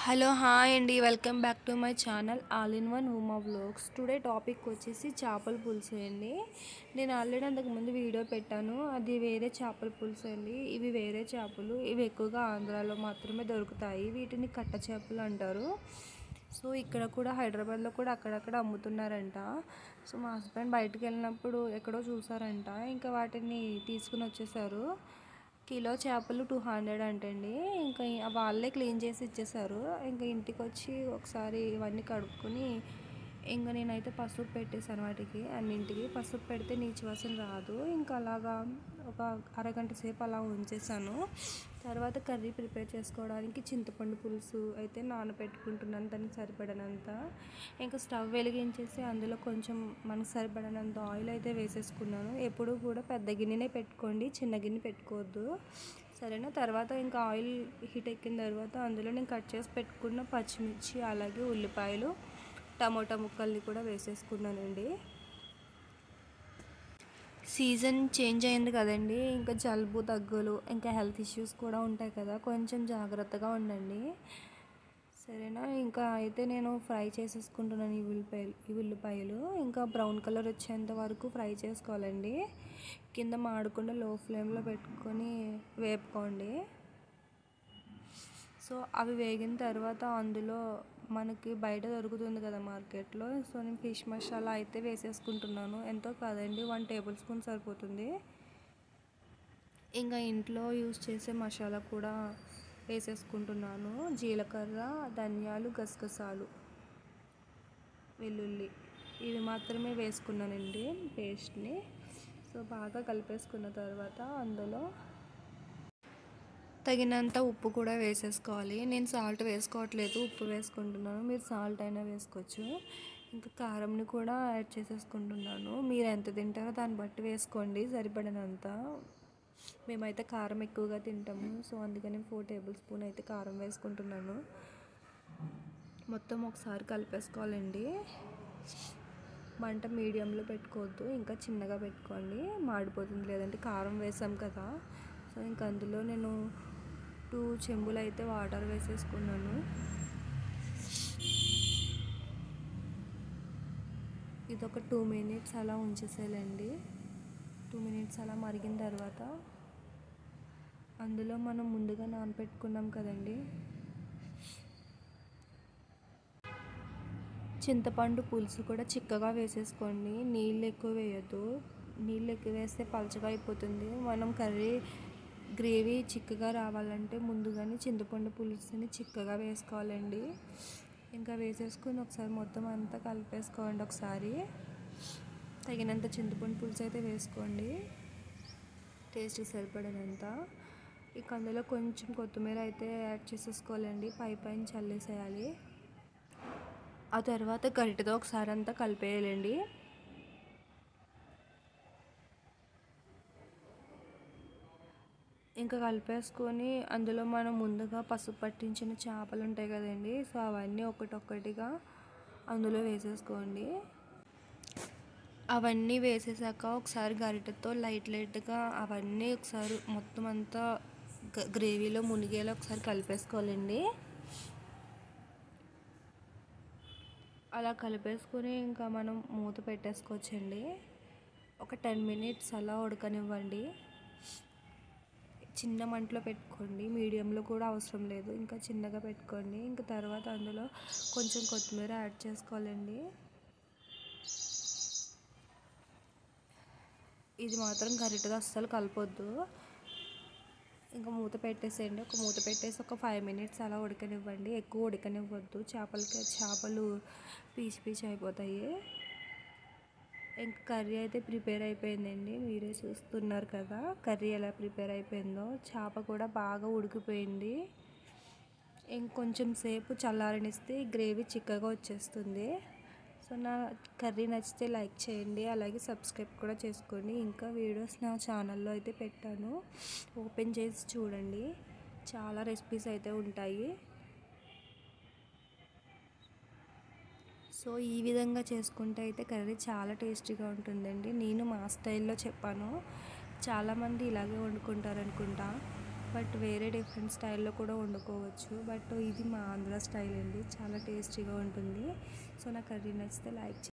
Hello hi అండి, welcome back to my channel all in one Uma vlogs. Today topic వచ్చేసి చేపల పులుసు అండి. నేను ఆల్రెడీ అంతకుముందు వీడియో పెట్టాను, అది వేరే చేపల పులుసు అండి. ఇవి వేరే చేపలు, ఇవి ఎక్కువగా ఆంధ్రాలో మాత్రమే దొరుకుతాయి. వీటిని కట్ట చేపలు అంటారు. సో ఇక్కడ కూడా హైదరాబాద్లో కూడా అక్కడక్కడ అమ్ముతున్నారంట. సో మా హస్బెండ్ బయటకు వెళ్ళినప్పుడు ఎక్కడో చూసారంట, ఇంకా వాటిని తీసుకుని వచ్చేసారు. కిలో చేపలు 200 అంటండి. ఇంకా వాళ్ళే క్లీన్ చేసి ఇచ్చేసారు. ఇంకా ఇంటికి వచ్చి ఒకసారి ఇవన్నీ కడుక్కొని ఇంకా నేనైతే పసుపు పెట్టేశాను వాటికి అన్నింటికి. పసుపు పెడితే నీచు వాసన రాదు. ఇంకా అలాగా ఒక అరగంట సేపు అలా ఉంచేసాను. తర్వాత కర్రీ ప్రిపేర్ చేసుకోవడానికి చింతపండు పులుసు అయితే నానబెట్టుకుంటున్నాను, దానికి సరిపడినంత. ఇంకా స్టవ్ వెలిగించేసి అందులో కొంచెం మనకు సరిపడినంత ఆయిల్ అయితే వేసేసుకున్నాను. ఎప్పుడు కూడా పెద్ద గిన్నెనే పెట్టుకోండి, చిన్న గిన్నె పెట్టుకోవద్దు, సరేనా. తర్వాత ఇంకా ఆయిల్ హీట్ ఎక్కిన తర్వాత అందులో నేను కట్ చేసి పెట్టుకున్న పచ్చిమిర్చి, అలాగే ఉల్లిపాయలు, టమోటా ముక్కల్ని కూడా వేసేసుకున్నానండి. సీజన్ చేంజ్ అయింది కదండి, ఇంకా జలుబు దగ్గులు ఇంకా హెల్త్ ఇష్యూస్ కూడా ఉంటాయి కదా, కొంచెం జాగ్రత్తగా ఉండండి, సరేనా. ఇంకా అయితే నేను ఫ్రై చేసేసుకుంటున్నాను ఈ ఉల్లిపాయలు ఇంకా బ్రౌన్ కలర్ వచ్చేంత వరకు ఫ్రై చేసుకోవాలండి. కింద మాడకుండా లో ఫ్లేమ్లో పెట్టుకొని వేపుకోండి. సో అవి వేగిన తర్వాత అందులో మనకి బయట దొరుకుతుంది కదా మార్కెట్లో, సో నేను ఫిష్ మసాలా అయితే వేసేసుకుంటున్నాను. ఎంతో కాదండి, 1 టేబుల్ స్పూన్ సరిపోతుంది. ఇంకా ఇంట్లో యూజ్ చేసే మసాలా కూడా వేసేసుకుంటున్నాను. జీలకర్ర, ధనియాలు, గసగసాలు, వెల్లుల్లి, ఇవి మాత్రమే వేసుకున్నానండి పేస్ట్ని. సో బాగా కలిపేసుకున్న తర్వాత అందులో తగినంత ఉప్పు కూడా వేసేసుకోవాలి. నేను సాల్ట్ వేసుకోవట్లేదు, ఉప్పు వేసుకుంటున్నాను. మీరు సాల్ట్ అయినా వేసుకోవచ్చు. ఇంకా కారంని కూడా యాడ్ చేసేసుకుంటున్నాను. మీరు ఎంత తింటారో దాన్ని బట్టి వేసుకోండి, సరిపడినంత. మేమైతే కారం ఎక్కువగా తింటాము, సో అందుకని 4 టేబుల్ స్పూన్ అయితే కారం వేసుకుంటున్నాను. మొత్తం ఒకసారి కలిపేసుకోవాలండి. మంట మీడియంలో పెట్టుకోవద్దు, ఇంకా చిన్నగా పెట్టుకోండి, మాడిపోతుంది లేదంటే కారం వేసాం కదా. సో ఇంకా అందులో నేను 2 చెంబులు అయితే వాటర్ వేసేసుకున్నాను. ఇది ఒక 2 మినిట్స్ అలా ఉంచేసేయాలండి. 2 మినిట్స్ అలా మరిగిన తర్వాత అందులో మనం ముందుగా నానబెట్టుకున్నాం కదండి చింతపండు పులుసు కూడా చిక్కగా వేసేసుకోండి, నీళ్ళు ఎక్కువ వేయద్దు. నీళ్ళు ఎక్కువ వేస్తే పలచగా అయిపోతుంది. మనం కర్రీ గ్రేవీ చిక్కగా రావాలంటే ముందుగానే చింతపండు పులుసుని చిక్కగా వేసుకోవాలండి. ఇంకా వేసేసుకొని ఒకసారి మొత్తం అంతా కలిపేసుకోండి. ఒకసారి తగినంత చింతపండు పులుసు అయితే వేసుకోండి, టేస్ట్కి సరిపడినంత. ఇక అందులో కొంచెం కొత్తిమీర అయితే యాడ్ చేసేసుకోవాలండి, పైన చల్లేసేయాలి. ఆ తర్వాత గరిటెతో ఒకసారి అంతా కలిపేయాలండి. ఇంకా కలిపేసుకొని అందులో మనం ముందుగా పసుపు పట్టించిన చేపలు ఉంటాయి కదండి, సో అవన్నీ ఒక్కొక్కటిగా అందులో వేసేసుకోండి. అవన్నీ వేసేసాక ఒకసారి గరిటెతో లైట్గా అవన్నీ ఒకసారి మొత్తం అంతా గ్రేవీలో మునిగేలా ఒకసారి కలిపేసుకోవాలండి. అలా కలిపేసుకొని ఇంకా మనం మూత పెట్టేసుకోవచ్చండి. ఒక 10 మినిట్స్ అలా ఉడకనివ్వండి. చిన్న మంటలో పెట్టుకోండి, మీడియంలో కూడా అవసరం లేదు, ఇంకా చిన్నగా పెట్టుకోండి. ఇంకా తర్వాత అందులో కొంచెం కొత్తిమీర యాడ్ చేసుకోవాలండి. ఇది మాత్రం గరిటెతో అస్సలు కలపొద్దు. ఇంకా మూత పెట్టేసేయండి. మూత పెట్టేసి ఒక 5 మినిట్స్ అలా ఉడకనివ్వండి, ఎక్కువ ఉడకనివ్వద్దు, చేపలు పీచు అయిపోతాయి. ఇంకా కర్రీ అయితే ప్రిపేర్ అయిపోయిందండి, మీరే చూస్తున్నారు కదా కర్రీ ఎలా ప్రిపేర్ అయిపోయిందో. చేప కూడా బాగా ఉడికిపోయింది. ఇంకొంచెం సేపు చల్లారనిస్తే గ్రేవీ చిక్కగా వచ్చేస్తుంది. సో నా కర్రీ నచ్చితే లైక్ చేయండి, అలాగే సబ్స్క్రైబ్ కూడా చేసుకోండి. ఇంకా వీడియోస్ నా ఛానల్లో అయితే పెట్టాను, ఓపెన్ చేసి చూడండి, చాలా రెసిపీస్ అయితే ఉంటాయి. సో ఈ విధంగా చేసుకుంటే అయితే కర్రీ చాలా టేస్టీగా ఉంటుందండి. నేను మా స్టైల్లో చెప్పాను, చాలామంది ఇలాగే వండుకుంటారు అనుకుంటా. బట్ వేరే డిఫరెంట్ స్టైల్లో కూడా వండుకోవచ్చు. బట్ ఇది మా ఆంధ్ర స్టైల్ అండి, చాలా టేస్టీగా ఉంటుంది. సో నా కర్రీ నచ్చితే లైక్